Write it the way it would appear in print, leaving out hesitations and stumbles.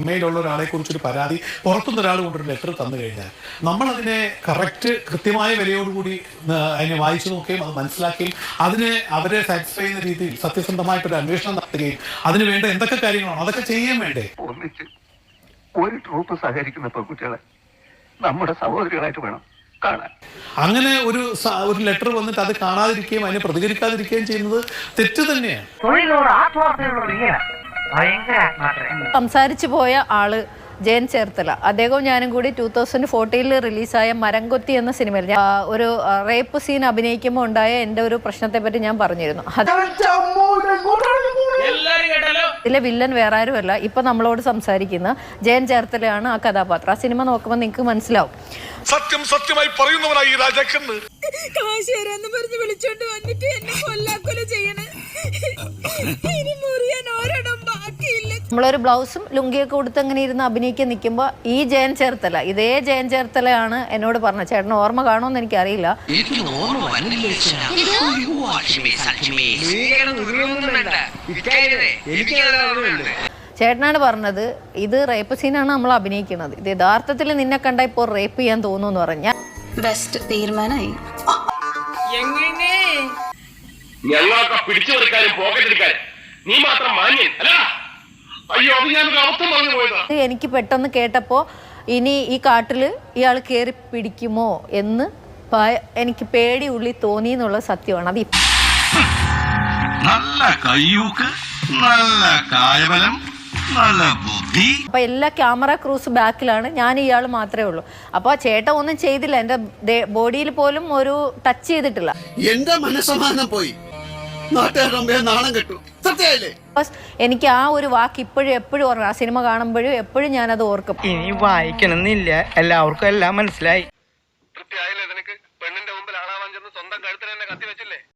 സിനിമയിലുള്ള ഒരാളെ കുറിച്ചൊരു പരാതി പുറത്തുനിന്ന് ഒരാൾ കൊണ്ടൊരു ലെറ്റർ തന്നു കഴിഞ്ഞാൽ നമ്മളതിനെ കൃത്യമായ വിലയോടുകൂടി അതിനെ വായിച്ചു നോക്കുകയും അത് മനസ്സിലാക്കുകയും അതിനെ അവരെ സാറ്റിസ്ഫൈ ചെയ്യുന്ന രീതിയിൽ സത്യസന്ധമായിട്ടൊരു അന്വേഷണം നടത്തുകയും അതിന് വേണ്ട എന്തൊക്കെ കാര്യങ്ങളാണ് അതൊക്കെ ചെയ്യാൻ വേണ്ടേ. ഒന്നിച്ച് ഒരു ട്രൂപ്പ് സഹകരിക്കുന്ന പെൺകുട്ടികളെ നമ്മുടെ സഹോദരികളായിട്ട് വേണം കാണാൻ. അങ്ങനെ ഒരു ലെറ്റർ വന്നിട്ട് അത് കാണാതിരിക്കുകയും അതിനെ പ്രതികരിക്കാതിരിക്കുകയും ചെയ്യുന്നത് തെറ്റ് തന്നെയാണ്. സംസാരിച്ചു പോയ ആള് ജയൻ ചേർത്തല, അദ്ദേഹവും ഞാനും കൂടി 2014 റിലീസായ മരംകൊത്തി എന്ന സിനിമയിൽ ഒരു റേപ്പ് സീൻ അഭിനയിക്കുമ്പോൾ ഉണ്ടായ എൻ്റെ ഒരു പ്രശ്നത്തെ പറ്റി ഞാൻ പറഞ്ഞിരുന്നു. ഇതിലെ വില്ലൻ വേറെ ആരുമല്ല, ഇപ്പൊ നമ്മളോട് സംസാരിക്കുന്ന ജയൻ ചേർത്തലയാണ് ആ കഥാപാത്രം. ആ സിനിമ നോക്കുമ്പോൾ നിങ്ങൾക്ക് മനസ്സിലാവും. സത്യം സത്യമായി പറയുന്നവനായി രാജാക്കന്ന് വിളിച്ചോണ്ട് വന്നിട്ട് എന്നെ കൊല്ലാക്കൊല ചെയ്യണേ. ഇനി മുറിയാൻ ഒരിടം ബാക്കിയില്ല. നമ്മളൊരു ബ്ലൗസും ലുങ്കിയൊക്കെ കൊടുത്ത് അങ്ങനെ ഇരുന്ന് അഭിനയിക്കാൻ നിൽക്കുമ്പോൾ ഈ ജയൻ ചേർത്തല, ഇതേ ജയൻ ചേർത്തലയാണ് എന്നോട് പറഞ്ഞത്. ചേട്ടന് ഓർമ്മ കാണുമെന്ന് എനിക്കറിയില്ല. ചേട്ടനാണ് പറഞ്ഞത് ഇത് റേപ്പ് സീനാണ് നമ്മൾ അഭിനയിക്കുന്നത്, ഇത് യഥാർത്ഥത്തിൽ നിന്നെ കണ്ട ഇപ്പോൾ റേപ്പ് ചെയ്യാൻ തോന്നുന്നു പറഞ്ഞ ബെസ്റ്റ് തീരുമാനമായി. ഞങ്ങളൊക്കെ പിടിച്ചു പറിക്കാനും പോക്കറ്റെടുക്കാനും നീ മാത്രം മാന്യൻ അല്ല. അയ്യോ, അത് ഞാനൊരു അബദ്ധം പറഞ്ഞു പോയതാ. എനിക്ക് പെട്ടെന്ന് കേട്ടപ്പോ ഇനി ഈ കാട്ടില് ഇയാൾ കയറി പിടിക്കുമോ എന്ന് എനിക്ക് പേടി ഉള്ളി തോന്നി എന്നുള്ള സത്യമാണ്. അത് നല്ല കയ്യൂക്ക്, നല്ല കായബലം, നല്ല ബുദ്ധി. അപ്പൊ എല്ലാ ക്യാമറ ക്രൂസ് ബാക്കിലാണ്, ഞാൻ ഇയാൾ മാത്രമേ ഉള്ളൂ. അപ്പൊ ചേട്ടൻ ഒന്നും ചെയ്തില്ല, എന്റെ ബോഡിയിൽ പോലും ഒരു ടച്ച് ചെയ്തിട്ടില്ല. എന്റെ മനസ്സമാനം പോയി, നാട്ടുകാരുടെ നാണം കെട്ടു. സത്യമായില്ലേ? എനിക്ക് ആ ഒരു വാക്ക് ഇപ്പോഴും എപ്പോഴും ഓർമ്മ. ആ സിനിമ കാണുമ്പോഴും എപ്പോഴും ഞാനത് ഓർക്കും. ഇനി വായിക്കണമെന്നില്ല, എല്ലാവർക്കും എല്ലാം മനസ്സിലായി. തൃപ്തിയായില്ലേ നിനക്ക്? പെണ്ണിന്റെ മുമ്പിൽ ആളാവാൻ ചെന്ന് സ്വന്തം കഴുത്തിന് തന്നെ കത്തി വെച്ചില്ലേ?